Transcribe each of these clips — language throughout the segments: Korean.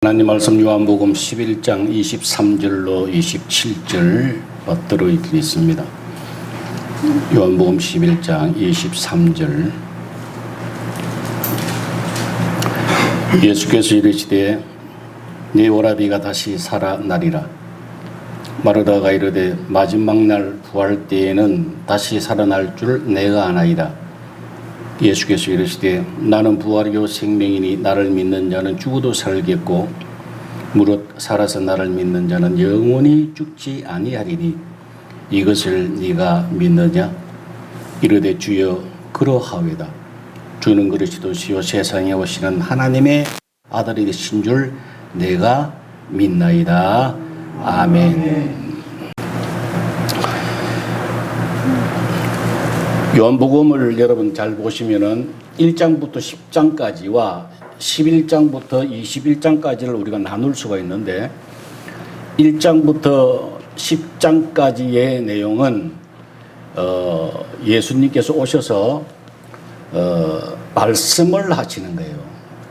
하나님 말씀 요한복음 11장 23절로 27절 받들어 있습니다. 요한복음 11장 23절. 예수께서 이르시되 네 오라비가 다시 살아나리라. 마르다가 이르되 마지막 날 부활 때에는 다시 살아날 줄 내가 아나이다. 예수께서 이르시되 나는 부활이요 생명이니 나를 믿는 자는 죽어도 살겠고 무릇 살아서 나를 믿는 자는 영원히 죽지 아니하리니 이것을 네가 믿느냐? 이르되 주여 그러하외다. 주는 그리스도시요 세상에 오시는 하나님의 아들이 되신 줄 내가 믿나이다. 아멘. 요한복음을 여러분 잘 보시면은 1장부터 10장까지와 11장부터 21장까지를 우리가 나눌 수가 있는데 1장부터 10장까지의 내용은 예수님께서 오셔서 말씀을 하시는 거예요.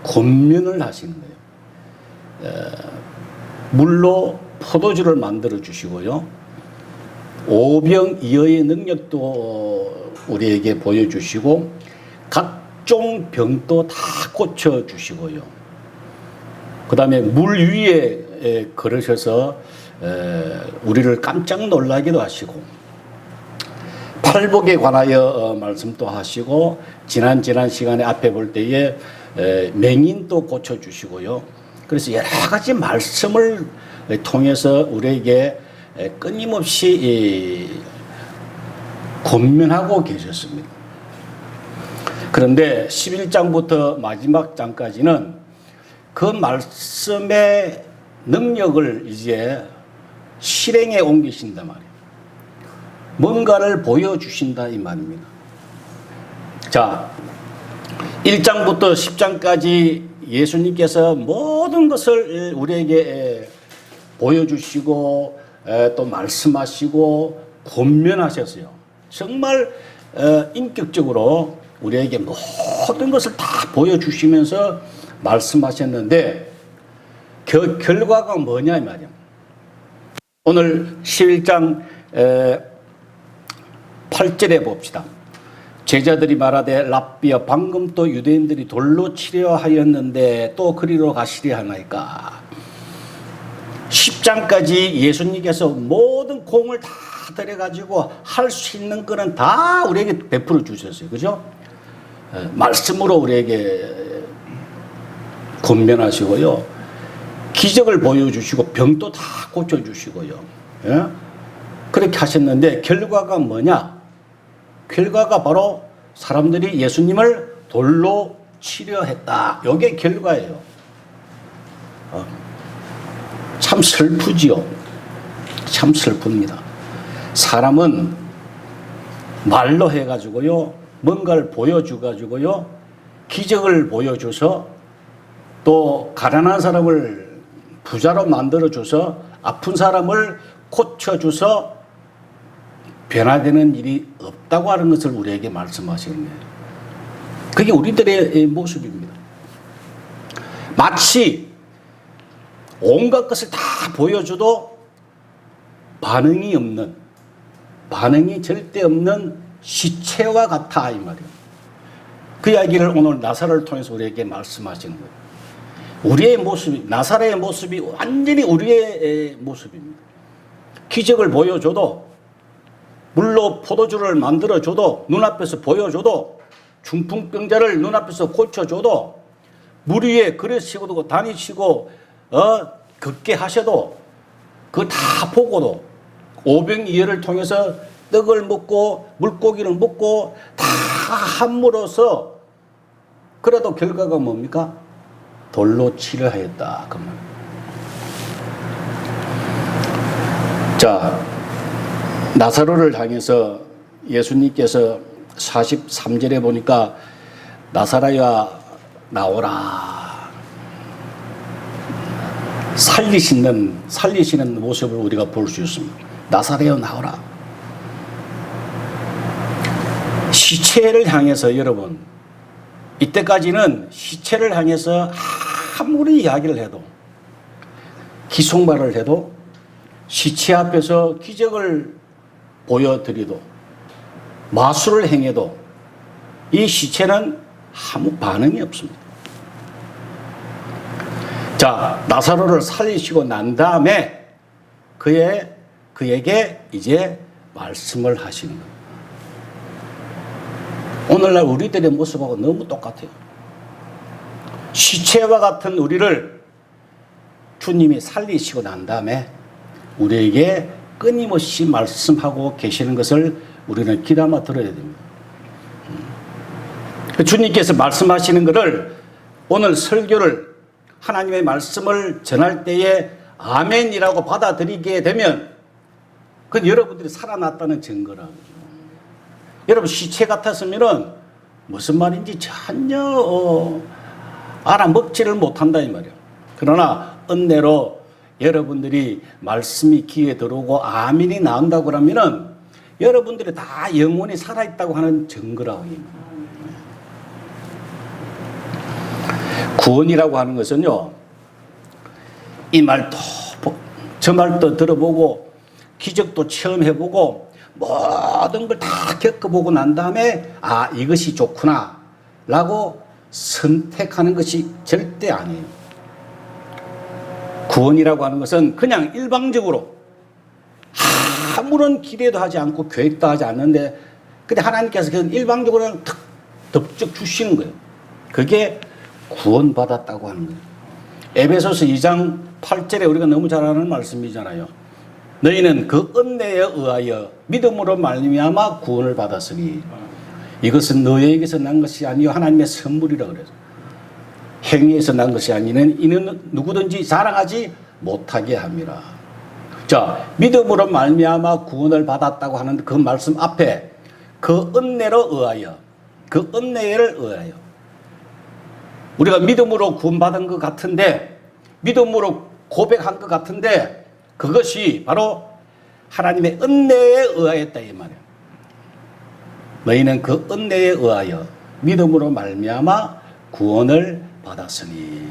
권면을 하시는 거예요. 물로 포도주를 만들어 주시고요. 오병이어의 능력도 우리에게 보여주시고 각종 병도 다 고쳐주시고요. 그 다음에 물 위에 걸으셔서 우리를 깜짝 놀라기도 하시고 팔복에 관하여 말씀도 하시고 지난 시간에 앞에 볼 때에 맹인도 고쳐주시고요. 그래서 여러 가지 말씀을 통해서 우리에게 끊임없이 권면하고 계셨습니다. 그런데 11장부터 마지막 장까지는 그 말씀의 능력을 이제 실행에 옮기신단 말이에요. 뭔가를 보여주신다 이 말입니다. 자, 1장부터 10장까지 예수님께서 모든 것을 우리에게 보여주시고 또 말씀하시고 권면하셨어요. 정말 인격적으로 우리에게 모든 것을 다 보여주시면서 말씀하셨는데 그 결과가 뭐냐 이 말이야. 오늘 11장 8절에 봅시다. 제자들이 말하되 랍비여 방금 또 유대인들이 돌로 치려 하였는데 또 그리로 가시려 하나이까. 10장까지 예수님께서 모든 공을 다 들여가지고 할 수 있는 거는 다 우리에게 베풀어 주셨어요. 그죠? 말씀으로 우리에게 권면하시고요. 기적을 보여주시고 병도 다 고쳐주시고요. 예? 그렇게 하셨는데 결과가 뭐냐? 결과가 바로 사람들이 예수님을 돌로 치려 했다. 이게 결과예요. 참 슬프지요. 참 슬픕니다. 사람은 말로 해가지고요, 뭔가를 보여줘가지고요, 기적을 보여줘서 또 가난한 사람을 부자로 만들어줘서 아픈 사람을 고쳐줘서 변화되는 일이 없다고 하는 것을 우리에게 말씀하시는 거예요. 그게 우리들의 모습입니다. 마치 온갖 것을 다 보여줘도 반응이 절대 없는 시체와 같아 이 말이에요. 그 이야기를 오늘 나사로를 통해서 우리에게 말씀하시는 거예요. 우리의 모습이, 나사로의 모습이 완전히 우리의 모습입니다. 기적을 보여줘도, 물로 포도주를 만들어줘도, 눈앞에서 보여줘도, 중풍병자를 눈앞에서 고쳐줘도, 물 위에 걸으시고 다니시고 걷게 하셔도 그거 다 보고도 오병이어를 통해서 떡을 먹고 물고기를 먹고 다 함으로써 그래도 결과가 뭡니까? 돌로 치려 하였다. 그 말. 자, 나사로를 향해서 예수님께서 43절에 보니까 나사로야 나오라. 살리시는 모습을 우리가 볼 수 있습니다. 나사로야 나오라. 시체를 향해서 여러분, 이때까지는 시체를 향해서 아무리 이야기를 해도 기속말을 해도 시체 앞에서 기적을 보여드리도 마술을 행해도 이 시체는 아무 반응이 없습니다. 자, 나사로를 살리시고 난 다음에 그에게 이제 말씀을 하시는 거예요. 오늘날 우리들의 모습하고 너무 똑같아요. 시체와 같은 우리를 주님이 살리시고 난 다음에 우리에게 끊임없이 말씀하고 계시는 것을 우리는 귀담아 들어야 됩니다. 주님께서 말씀하시는 것을 오늘 설교를 하나님의 말씀을 전할 때에 아멘이라고 받아들이게 되면 그건 여러분들이 살아났다는 증거라고요. 여러분 시체 같았으면은 무슨 말인지 전혀 알아먹지를 못한다 이 말이에요. 그러나 은혜로 여러분들이 말씀이 귀에 들어오고 아멘이 나온다고 그러면은 여러분들이 다 영혼이 살아있다고 하는 증거라고 합니다. 구원이라고 하는 것은요, 이 말도 저 말도 들어보고 기적도 체험해보고 모든 걸 다 겪어보고 난 다음에 아 이것이 좋구나 라고 선택하는 것이 절대 아니에요. 구원이라고 하는 것은 그냥 일방적으로 아무런 기대도 하지 않고 계획도 하지 않는데 근데 하나님께서 그냥 일방적으로 그냥 덕적 주시는 거예요. 그게 구원받았다고 하는 거예요. 에베소서 2장 8절에 우리가 너무 잘 아는 말씀이잖아요. 너희는 그 은혜에 의하여 믿음으로 말미암아 구원을 받았으니 이것은 너희에게서 난 것이 아니요 하나님의 선물이라 그래서 행위에서 난 것이 아니는 이는 누구든지 자랑하지 못하게 함이라. 자, 믿음으로 말미암아 구원을 받았다고 하는 그 말씀 앞에 그 은혜로 의하여 그 은혜를 의하여 우리가 믿음으로 구원받은 것 같은데 믿음으로 고백한 것 같은데 그것이 바로 하나님의 은혜에 의하였다 이 말이에요. 너희는 그 은혜에 의하여 믿음으로 말미암아 구원을 받았으니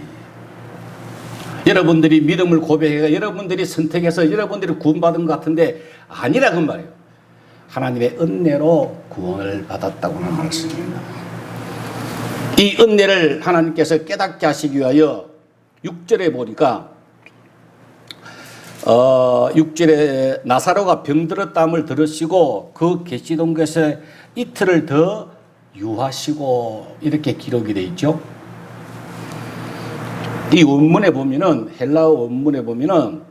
여러분들이 믿음을 고백해서 여러분들이 선택해서 여러분들이 구원받은 것 같은데 아니라 그 말이에요. 하나님의 은혜로 구원을 받았다고 하는 말씀입니다. 이 은혜를 하나님께서 깨닫게 하시기 위하여 6절에 보니까 6절에 나사로가 병들었다함을 들으시고 그 계시던 곳에 이틀을 더 유하시고 이렇게 기록이 되어 있죠. 이 원문에 보면은 헬라어 원문에 보면은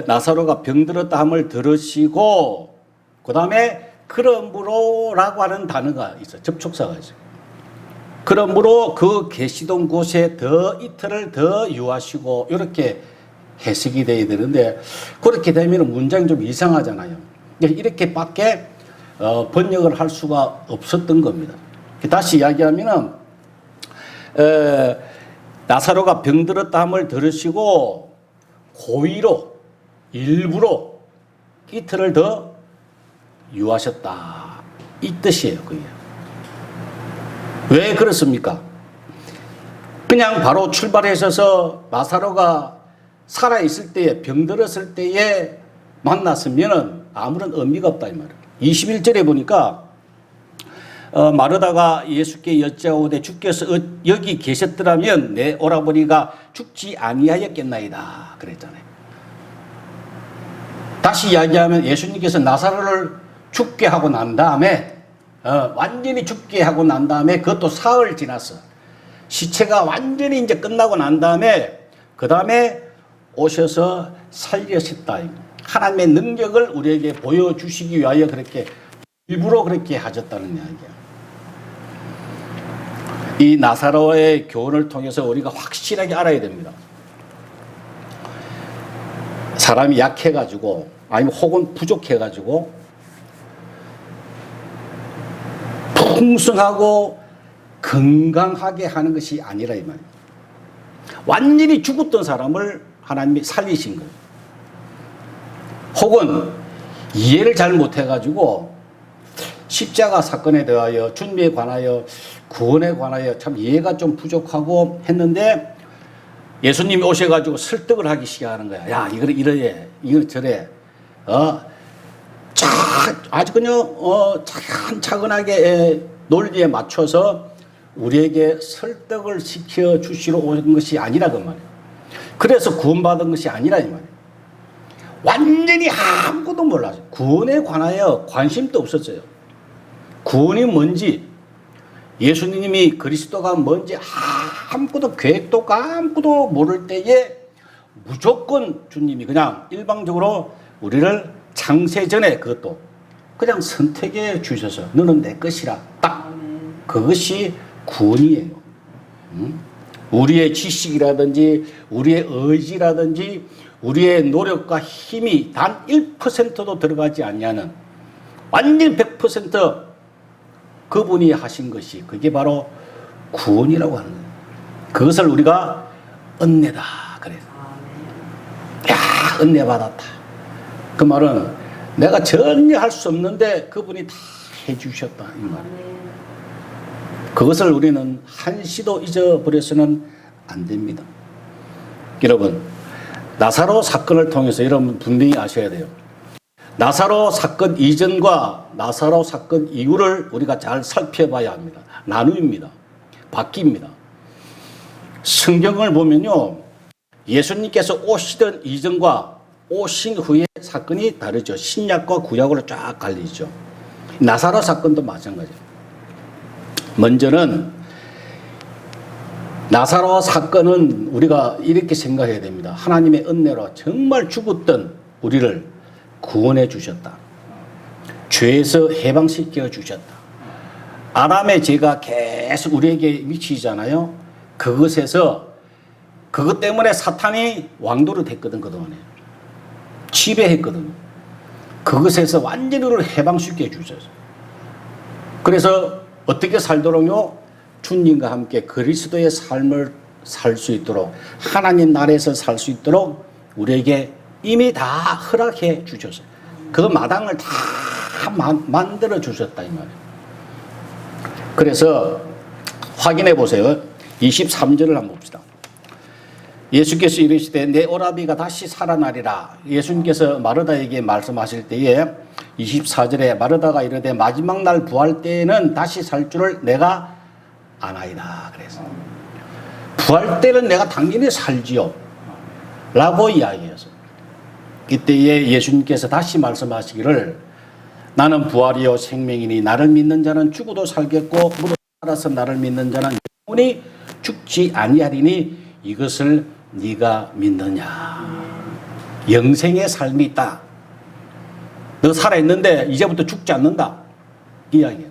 나사로가 병들었다함을 들으시고 그 다음에 그러므로라고 하는 단어가 있어요. 접촉사가 있어요. 그러므로 그 계시던 곳에 이틀을 더 유하시고 이렇게 해석이 돼야 되는데 그렇게 되면 문장이 좀 이상하잖아요. 이렇게밖에 번역을 할 수가 없었던 겁니다. 다시 이야기하면은 나사로가 병들었다함을 들으시고 고의로 일부러 이틀을 더 유하셨다 이 뜻이에요. 그게 왜 그렇습니까? 그냥 바로 출발하셔서 나사로가 살아있을 때에 병들었을 때에 만났으면 아무런 의미가 없다 이 말이에요. 21절에 보니까 마르다가 예수께 여짜오되 주께서 여기 계셨더라면 내 오라버니가 죽지 아니하였겠나이다 그랬잖아요. 다시 이야기하면 예수님께서 나사로를 죽게 하고 난 다음에 완전히 죽게 하고 난 다음에 그것도 사흘 지났어. 시체가 완전히 이제 끝나고 난 다음에 그 다음에 오셔서 살리셨다. 하나님의 능력을 우리에게 보여주시기 위하여 그렇게 일부러 그렇게 하셨다는 이야기야. 이 나사로의 교훈을 통해서 우리가 확실하게 알아야 됩니다. 사람이 약해가지고 아니면 혹은 부족해가지고 풍성하고 건강하게 하는 것이 아니라 이 말이에요. 완전히 죽었던 사람을 하나님이 살리신 거예요. 혹은 이해를 잘 못해가지고 십자가 사건에 대하여 준비에 관하여 구원에 관하여 참 이해가 좀 부족하고 했는데 예수님이 오셔가지고 설득을 하기 시작하는 거야. 야, 이거는 이래, 이거는 저래. 아주 그냥 차근차근하게 논리에 맞춰서 우리에게 설득을 시켜 주시러 온 것이 아니라 그 말이에요. 그래서 구원받은 것이 아니라 이 말이에요. 완전히 아무것도 몰랐어요. 구원에 관하여 관심도 없었어요. 구원이 뭔지, 예수님이 그리스도가 뭔지 아무것도 계획도 아무것도 모를 때에 무조건 주님이 그냥 일방적으로 우리를 창세전에 그것도 그냥 선택해 주셔서 너는 내 것이라 딱 그것이 구원이에요. 우리의 지식이라든지 우리의 의지라든지 우리의 노력과 힘이 단 1%도 들어가지 않냐는 완전 100% 그분이 하신 것이 그게 바로 구원이라고 하는 거예요. 그것을 우리가 은혜다 그래요. 야, 은혜 받았다. 그 말은 내가 전혀 할 수 없는데 그분이 다 해주셨다 이 말이에요. 그것을 우리는 한시도 잊어버려서는 안 됩니다. 여러분, 나사로 사건을 통해서 여러분 분명히 아셔야 돼요. 나사로 사건 이전과 나사로 사건 이후를 우리가 잘 살펴봐야 합니다. 나누입니다. 바뀝니다. 성경을 보면요, 예수님께서 오시던 이전과 오신 후의 사건이 다르죠. 신약과 구약으로 쫙 갈리죠. 나사로 사건도 마찬가지예요. 먼저는 나사로 사건은 우리가 이렇게 생각해야 됩니다. 하나님의 은혜로 정말 죽었던 우리를 구원해 주셨다. 죄에서 해방시켜 주셨다. 아담의 죄가 계속 우리에게 미치잖아요. 그것에서 그것 때문에 사탄이 왕도를 했거든 그동안에. 지배했거든요. 그것에서 완전히 우리를 해방시켜 주셨어요. 그래서 어떻게 살도록요? 주님과 함께 그리스도의 삶을 살 수 있도록 하나님 나라에서 살 수 있도록 우리에게 이미 다 허락해 주셨어요. 그 마당을 다 만들어 주셨다 이 말이에요. 그래서 확인해 보세요. 23절을 한번 봅시다. 예수께서 이르시되 내 오라비가 다시 살아나리라. 예수님께서 마르다에게 말씀하실 때에 24절에 마르다가 이르되 마지막 날 부활 때에는 다시 살 줄을 내가 아나이다. 그래서 부활 때는 내가 당연히 살지요 라고 이야기해서 이때에 예수님께서 다시 말씀하시기를 나는 부활이요 생명이니 나를 믿는 자는 죽어도 살겠고 무릇 살아서 나를 믿는 자는 영원히 죽지 아니하리니 이것을 네가 믿느냐. 영생의 삶이 있다. 너 살아있는데 이제부터 죽지 않는다. 이 이야기예요.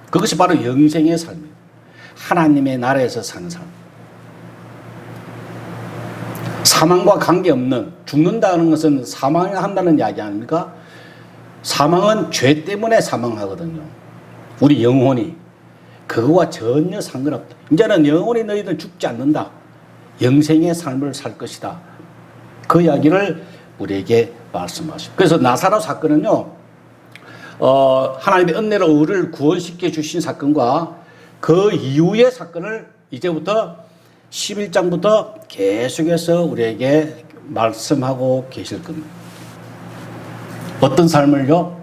그것이 바로 영생의 삶이에요. 하나님의 나라에서 사는 삶. 사망과 관계없는, 죽는다는 것은 사망한다는 이야기 아닙니까? 사망은 죄 때문에 사망하거든요. 우리 영혼이. 그거와 전혀 상관없다. 이제는 영혼이 너희들 죽지 않는다. 영생의 삶을 살 것이다. 그 이야기를 우리에게 말씀하십니다. 그래서 나사로 사건은요, 하나님의 은혜로 우리를 구원시켜 주신 사건과 그 이후의 사건을 이제부터 11장부터 계속해서 우리에게 말씀하고 계실 겁니다. 어떤 삶을요?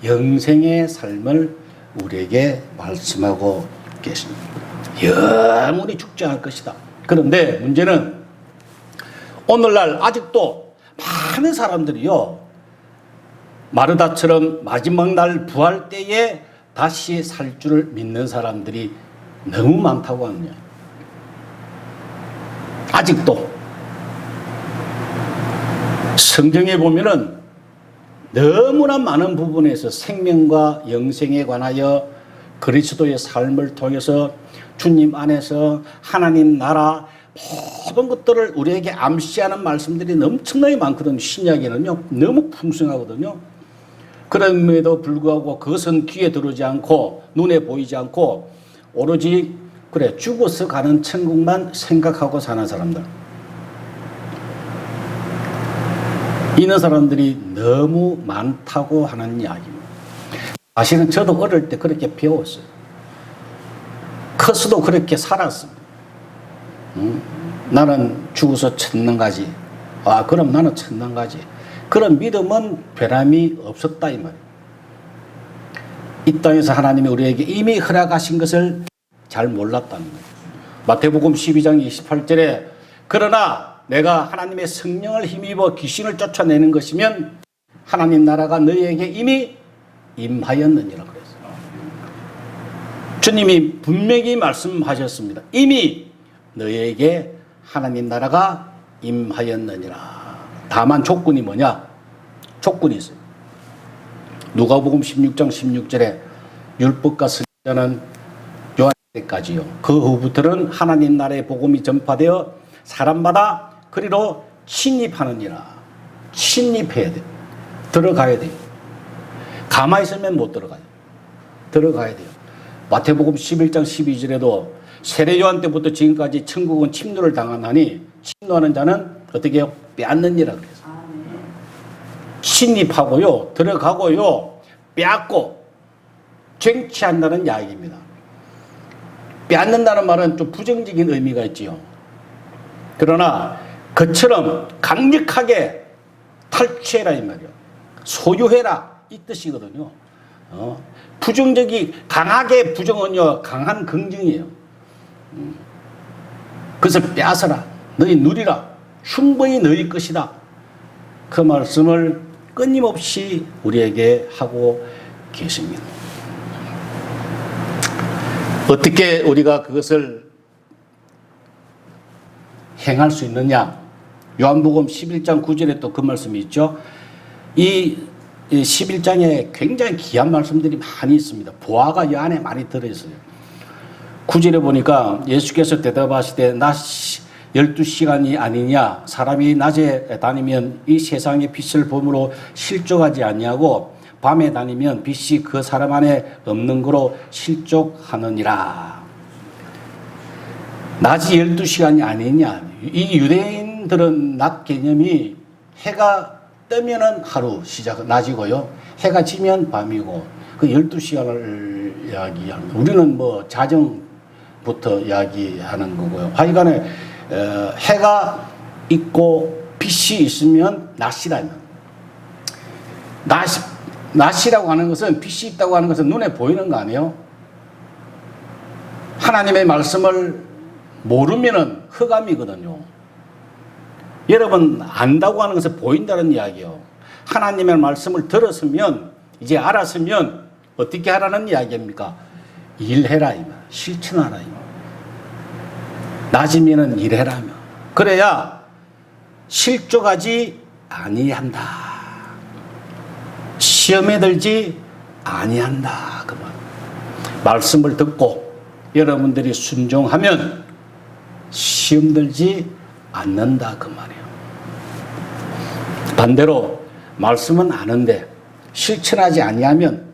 영생의 삶을 우리에게 말씀하고 계십니다. 영원히 죽지 않을 것이다. 그런데 문제는 오늘날 아직도 많은 사람들이요, 마르다처럼 마지막 날 부활 때에 다시 살 줄을 믿는 사람들이 너무 많다고 하느냐. 아직도 성경에 보면은 너무나 많은 부분에서 생명과 영생에 관하여 그리스도의 삶을 통해서 주님 안에서 하나님 나라 모든 것들을 우리에게 암시하는 말씀들이 엄청나게 많거든요. 신약에는요 너무 풍성하거든요. 그럼에도 불구하고 그것은 귀에 들어오지 않고 눈에 보이지 않고 오로지 그래 죽어서 가는 천국만 생각하고 사는 사람들, 이런 사람들이 너무 많다고 하는 이야기입니다. 사실은 저도 어릴 때 그렇게 배웠어요. 커서도 그렇게 살았습니다. 나는 죽어서 천당가지. 아, 그럼 나는 천당가지. 그런 믿음은 변함이 없었다 이 말이에요. 이 땅에서 하나님이 우리에게 이미 허락하신 것을 잘 몰랐다는 거예요. 마태복음 12장 28절에 그러나 내가 하나님의 성령을 힘입어 귀신을 쫓아내는 것이면 하나님 나라가 너희에게 이미 임하였느니라 그랬어요. 주님이 분명히 말씀하셨습니다. 이미 너희에게 하나님 나라가 임하였느니라. 다만 조건이 뭐냐? 조건이 있어요. 누가복음 16장 16절에 율법과 선지자는 요한 때까지요. 그 후부터는 하나님 나라의 복음이 전파되어 사람마다 그리로 침입하느니라. 침입해야 돼요. 들어가야 돼요. 가만히 있으면 못 들어가요. 들어가야 돼요. 마태복음 11장 12절에도 세례 요한 때부터 지금까지 천국은 침노를 당하나니 침노하는 자는 어떻게 해요? 빼앗느니라 그래서. 침입하고요, 들어가고요, 빼앗고 쟁취한다는 이야기입니다. 빼앗는다는 말은 좀 부정적인 의미가 있지요. 그러나 그처럼 강력하게 탈취해라 이 말이요. 소유해라 이 뜻이거든요. 부정적이 강하게 부정은요 강한 긍정이에요. 그것을 빼앗아라. 너희 누리라. 충분히 너희 것이다. 그 말씀을 끊임없이 우리에게 하고 계십니다. 어떻게 우리가 그것을 행할 수 있느냐? 요한복음 11장 9절에 또 그 말씀이 있죠. 이 11장에 굉장히 귀한 말씀들이 많이 있습니다. 보화가 이 안에 많이 들어있어요. 9절에 보니까 예수께서 대답하시되 나 12시간이 아니냐? 사람이 낮에 다니면 이 세상의 빛을 보므로 실족하지 아니하고 밤에 다니면 빛이 그 사람 안에 없는 거로 실족하느니라. 낮이 12시간이 아니냐? 이 유대인들은 낮 개념이 해가 뜨면은 하루 시작, 낮이고요. 해가 지면 밤이고 그 12시간을 이야기합니다. 우리는 뭐 자정부터 이야기하는 거고요. 하여간에 해가 있고 빛이 있으면 낮이라. 낮이라고 하는 것은 빛이 있다고 하는 것은 눈에 보이는 거 아니에요? 하나님의 말씀을 모르면은 흑암이거든요. 여러분 안다고 하는 것은 보인다는 이야기예요. 하나님의 말씀을 들었으면 이제 알았으면 어떻게 하라는 이야기입니까? 일해라 이 말, 실천하라 이 말. 낮이면은 일해라며. 그래야 실족하지 아니한다. 시험에 들지 아니한다. 그 말. 말씀을 듣고 여러분들이 순종하면 시험 들지 않는다. 그 말이에요. 반대로 말씀은 아는데 실천하지 아니하면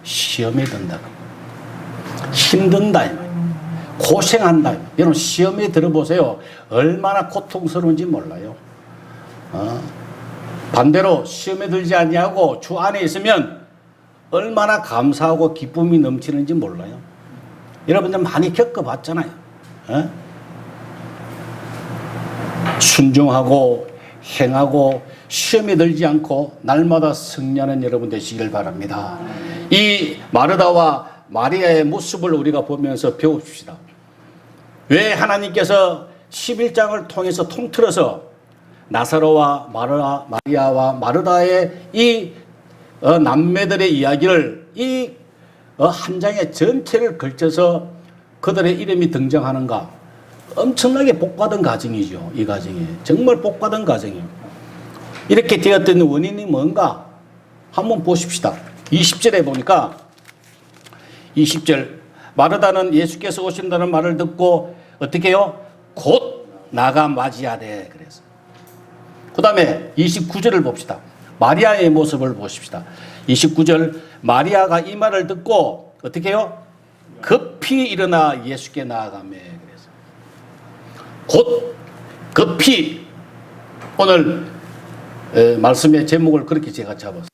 시험에 든다. 힘든다. 고생한다. 여러분 시험에 들어보세요. 얼마나 고통스러운지 몰라요. 반대로 시험에 들지 아니하고 주 안에 있으면 얼마나 감사하고 기쁨이 넘치는지 몰라요. 여러분들 많이 겪어봤잖아요. 순종하고 행하고 시험에 들지 않고 날마다 승리하는 여러분 되시길 바랍니다. 이 마르다와 마리아의 모습을 우리가 보면서 배웁시다. 왜 하나님께서 11장을 통해서 통틀어서 나사로와 마리아와 마르다의 이 남매들의 이야기를 이 한 장의 전체를 걸쳐서 그들의 이름이 등장하는가? 엄청나게 복받은 가정이죠. 이 가정이 정말 복받은 가정이에요. 이렇게 되었던 원인이 뭔가 한번 보십시다. 20절에 보니까 20절 마르다는 예수께서 오신다는 말을 듣고 어떻게 해요? 곧 나가 맞이하되 그래서 그 다음에 29절을 봅시다. 마리아의 모습을 보십시다. 29절 마리아가 이 말을 듣고 어떻게 해요? 급히 일어나 예수께 나아가며 그래서 곧 급히 오늘 말씀의 제목을 그렇게 제가 잡았어요.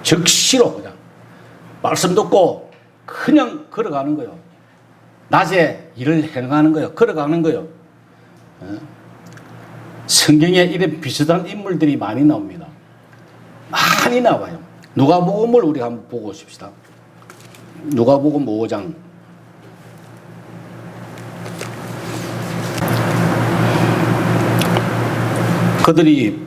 즉시로 그냥 말씀 듣고 그냥 걸어가는 거예요. 낮에 일을 행하는 거예요. 걸어가는 거예요. 성경에 이런 비슷한 인물들이 많이 나옵니다. 많이 나와요. 누가복음을 우리 한번 보고 오십시다. 누가복음 5장. 그들이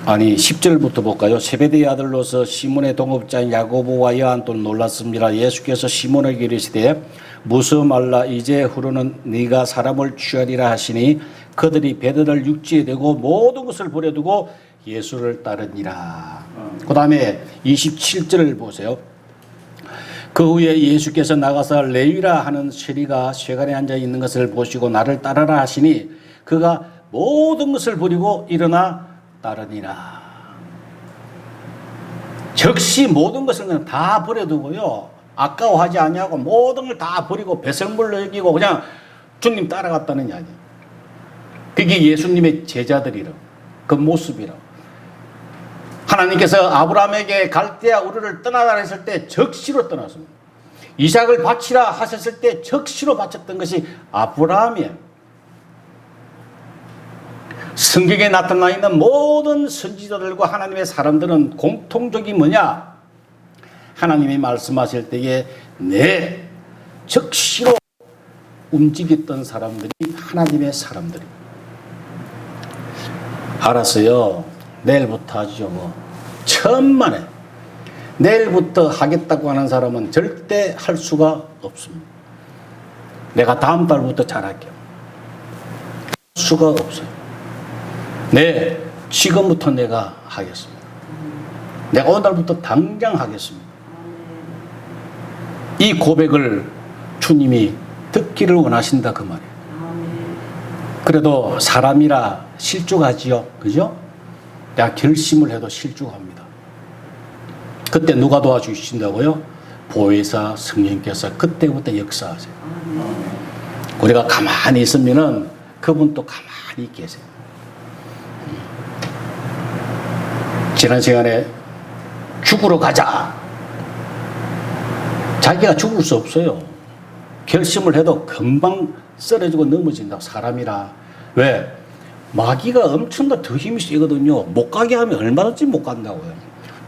10절부터 볼까요? 세베대의 아들로서 시몬의 동업자인 야고보와 요한도 놀랐습니다. 예수께서 시몬에게 이르시되 무서워 말라. 이제 후로는 네가 사람을 취하리라 하시니 그들이 배들을 육지에 대고 모든 것을 버려두고 예수를 따르니라. 그 다음에 27절을 보세요. 그 후에 예수께서 나가서 레위라 하는 세리가 쇠관에 앉아 있는 것을 보시고 나를 따르라 하시니 그가 모든 것을 버리고 일어나 따르니라. 즉시 모든 것을 그냥 다 버려두고요. 아까워하지 아니하고 모든 걸 다 버리고 배설물로 여기고 그냥 주님 따라갔다는 이야기. 그게 예수님의 제자들이라. 그 모습이라. 하나님께서 아브라함에게 갈대아 우르를 떠나라 했을 때 적시로 떠났습니다. 이삭을 바치라 하셨을 때 적시로 바쳤던 것이 아브라함이에요. 성경에 나타나 있는 모든 선지자들과 하나님의 사람들은 공통적인 뭐냐? 하나님이 말씀하실 때에 적시로 움직였던 사람들이 하나님의 사람들이. 알았어요. 내일부터 하죠. 뭐 천만에. 내일부터 하겠다고 하는 사람은 절대 할 수가 없습니다. 내가 다음 달부터 잘할게요. 할 수가 없어요. 지금부터 내가 하겠습니다. 내가 오늘부터 당장 하겠습니다. 이 고백을 주님이 듣기를 원하신다 그 말이에요. 그래도 사람이라 실족하지요. 그죠? 내가 결심을 해도 실족합니다. 그때 누가 도와주신다고요? 보혜사 성령께서 그때부터 역사하세요. 우리가 가만히 있으면은 그분 또 가만히 계세요. 지난 시간에 죽으러 가자. 자기가 죽을 수 없어요. 결심을 해도 금방 쓰러지고 넘어진다. 사람이라. 왜? 마귀가 엄청나 더 힘이 세거든요. 못 가게 하면 얼마든지 못 간다고요.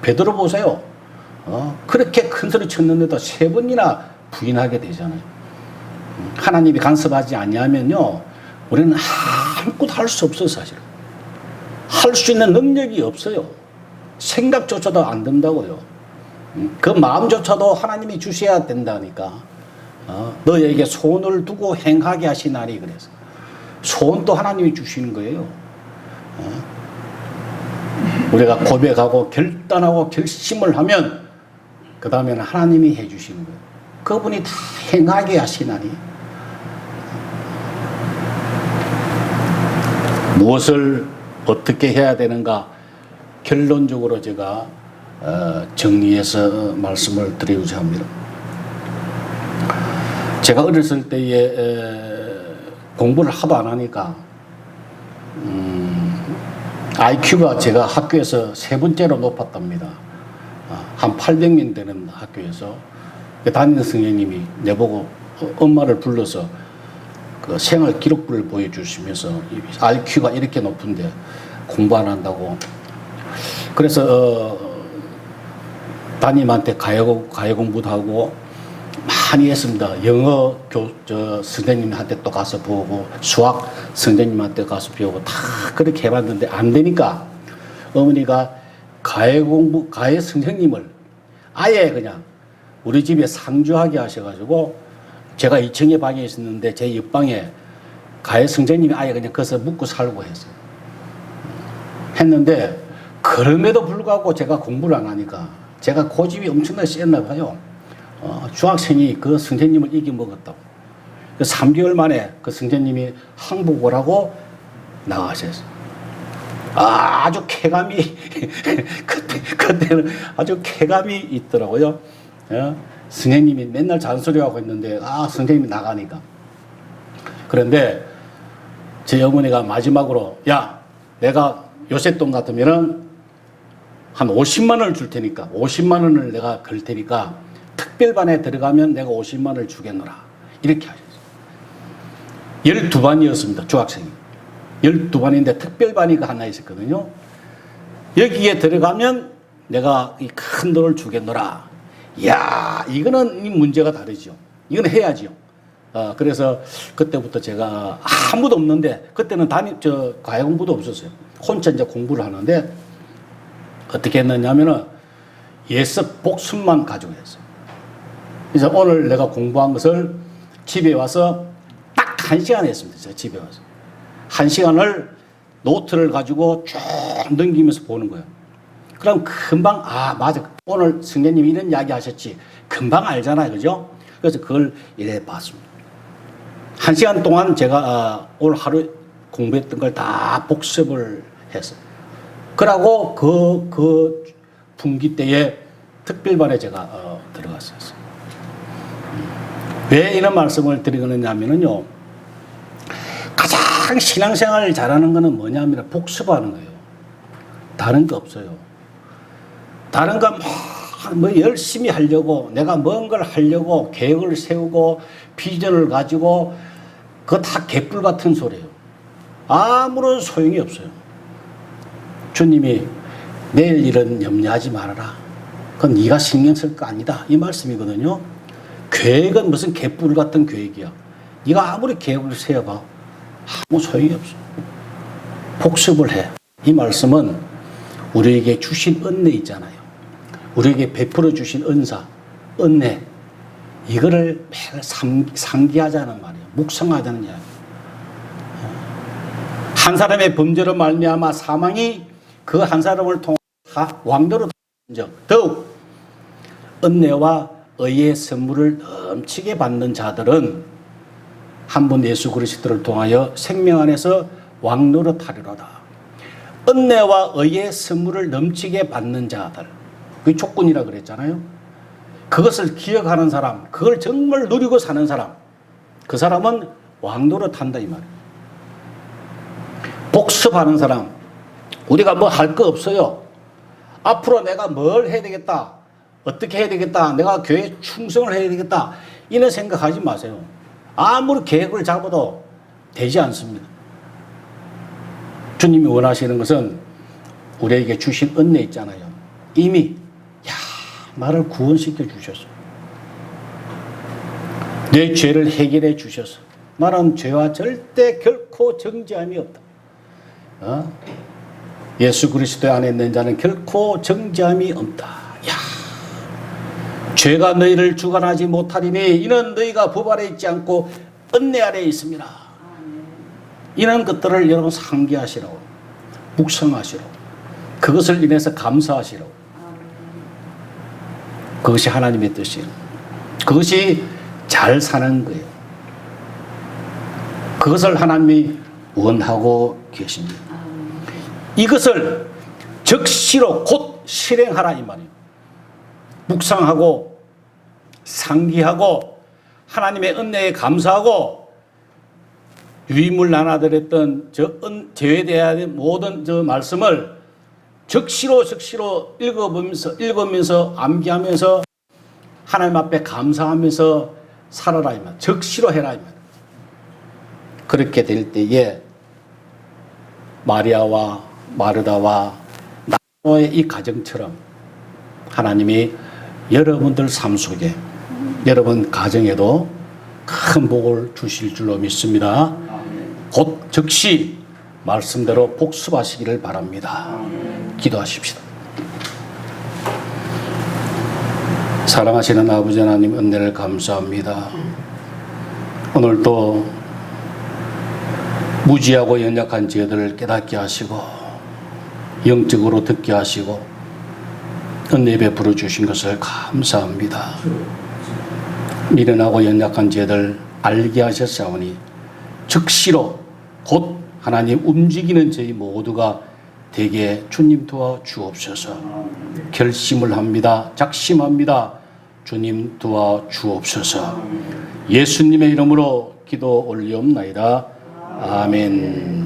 베드로 보세요. 그렇게 큰 소리 쳤는데도 3번이나 부인하게 되잖아요. 하나님이 간섭하지 아니하면요, 우리는 아무것도 할 수 없어요. 사실 할 수 있는 능력이 없어요. 생각조차도 안 된다고요. 그 마음조차도 하나님이 주셔야 된다니까. 너에게 손을 두고 행하게 하시나니. 그래서 손도 하나님이 주시는 거예요. 우리가 고백하고 결단하고 결심을 하면 그 다음에는 하나님이 해주시는 거예요. 그분이 다 행하게 하시나니. 무엇을 어떻게 해야 되는가 결론적으로 제가 정리해서 말씀을 드리고자 합니다. 제가 어렸을 때에 공부를 하도 안 하니까 IQ가 제가 학교에서 3번째로 높았답니다. 한 800명 되는 학교에서 담임 선생님이 내보고 엄마를 불러서 그 생활 기록부를 보여주시면서 IQ가 이렇게 높은데 공부 안 한다고. 그래서 담임한테 가요 공부도 하고 많이 했습니다. 영어 선생님한테 또 가서 보고 수학 선생님한테 가서 배우고 다 그렇게 해봤는데 안 되니까 어머니가 가해 선생님을 아예 그냥 우리 집에 상주하게 하셔가지고 제가 2층에 방에 있었는데 제 옆방에 가해 선생님이 아예 그냥 거기서 묵고 살고 했어요. 했는데 그럼에도 불구하고 제가 공부를 안 하니까 제가 고집이 엄청나게 셌나 봐요. 중학생이 그 선생님을 이겨먹었다고. 3개월 만에 그 선생님이 항복을 하고 나가셨어요. 아주 쾌감이 그때는 아주 쾌감이 있더라고요. 선생님이 맨날 잔소리하고 있는데 선생님이 나가니까. 그런데 제 어머니가 마지막으로 내가 요새 돈 같으면은 한 50만 원을 줄 테니까 50만 원을 내가 걸 테니까 특별반에 들어가면 내가 50만 원을 주겠노라. 이렇게 하셨어요. 12반이었습니다. 중학생이. 12반인데 특별반이 하나 있었거든요. 여기에 들어가면 내가 이 큰 돈을 주겠노라. 이야, 이거는 이 문제가 다르죠. 이건 해야죠. 그래서 그때부터 제가 아무도 없는데, 그때는 과외 공부도 없었어요. 혼자 이제 공부를 하는데, 어떻게 했느냐면은 예습 복습만 가지고 했어요. 그래서 오늘 내가 공부한 것을 집에 와서 딱 1시간 했습니다. 제가 집에 와서. 1시간을 노트를 가지고 쭉 넘기면서 보는 거예요. 그럼 금방, 맞아. 오늘 성령님이 이런 이야기 하셨지. 금방 알잖아요. 그죠? 그래서 그걸 이래 봤습니다. 1시간 동안 제가 오늘 하루 공부했던 걸 다 복습을 했어요. 그러고 그 분기 때에 특별반에 제가 들어갔어요. 왜 이런 말씀을 드리느냐면요. 가장 신앙생활을 잘하는 거는 뭐냐면 복습하는 거예요. 다른 거 없어요. 다른 거 뭐 열심히 하려고, 내가 뭔 걸 하려고 계획을 세우고 비전을 가지고, 그거 다 개뿔 같은 소리예요. 아무런 소용이 없어요. 주님이 내일 일은 염려하지 말아라. 그건 네가 신경 쓸 거 아니다. 이 말씀이거든요. 계획은 무슨 개뿔 같은 계획이야. 네가 아무리 계획을 세워봐. 아무 소용이 없어. 복습을 해. 이 말씀은 우리에게 주신 은혜 있잖아요. 우리에게 베풀어 주신 은사, 은혜. 이거를 매일 상기하자는 말이에요. 묵상하자는 이야기. 한 사람의 범죄로 말미암아 사망이 그 한 사람을 통해 왕도로 더욱 은혜와 의의 선물을 넘치게 받는 자들은 한 번 예수 그리스도를 통하여 생명 안에서 왕노릇 하리로다. 은혜와 의의 선물을 넘치게 받는 자들, 그게 조건이라 그랬잖아요. 그것을 기억하는 사람, 그걸 정말 누리고 사는 사람, 그 사람은 왕노릇 한다 이 말이에요. 복습하는 사람, 우리가 뭐 할 거 없어요. 앞으로 내가 뭘 해야 되겠다, 어떻게 해야 되겠다, 내가 교회에 충성을 해야 되겠다, 이런 생각하지 마세요. 아무리 계획을 잡아도 되지 않습니다. 주님이 원하시는 것은 우리에게 주신 은혜 있잖아요. 이미 나를 구원시켜 주셔서, 내 죄를 해결해 주셔서, 나는 죄와 절대 결코 정죄함이 없다. 예수 그리스도 안에 있는 자는 결코 정죄함이 없다. 죄가 너희를 주관하지 못하리니 이는 너희가 법 아래 있지 않고 은혜 아래 있습니다. 이런 것들을 여러분 상기하시라고, 묵상하시라고, 그것을 인해서 감사하시라고. 그것이 하나님의 뜻이에요. 그것이 잘 사는 거예요. 그것을 하나님이 원하고 계십니다. 이것을 적시로 곧 실행하라 이 말이에요. 묵상하고 상기하고 하나님의 은혜에 감사하고, 유인물 나눠드렸던 죄에 대한 모든 저 말씀을 적시로 읽으면서 암기하면서 하나님 앞에 감사하면서 살아라 이 말. 적시로 해라 이 말. 그렇게 될 때에 마리아와 마르다와 나노의 이 가정처럼 하나님이 여러분들 삶 속에, 여러분 가정에도 큰 복을 주실 줄로 믿습니다. 곧 즉시 말씀대로 복습하시기를 바랍니다. 기도하십시다. 사랑하시는 아버지 하나님, 은혜를 감사합니다. 오늘도 무지하고 연약한 죄들을 깨닫게 하시고 영적으로 듣게 하시고 은혜 베풀어 주신 것을 감사합니다. 미련하고 연약한 죄들 알게 하셨사오니 즉시로 곧 하나님 움직이는 저희 모두가 되게 주님 도와 주옵소서. 결심을 합니다. 작심합니다. 주님 도와 주옵소서. 예수님의 이름으로 기도 올리옵나이다. 아멘.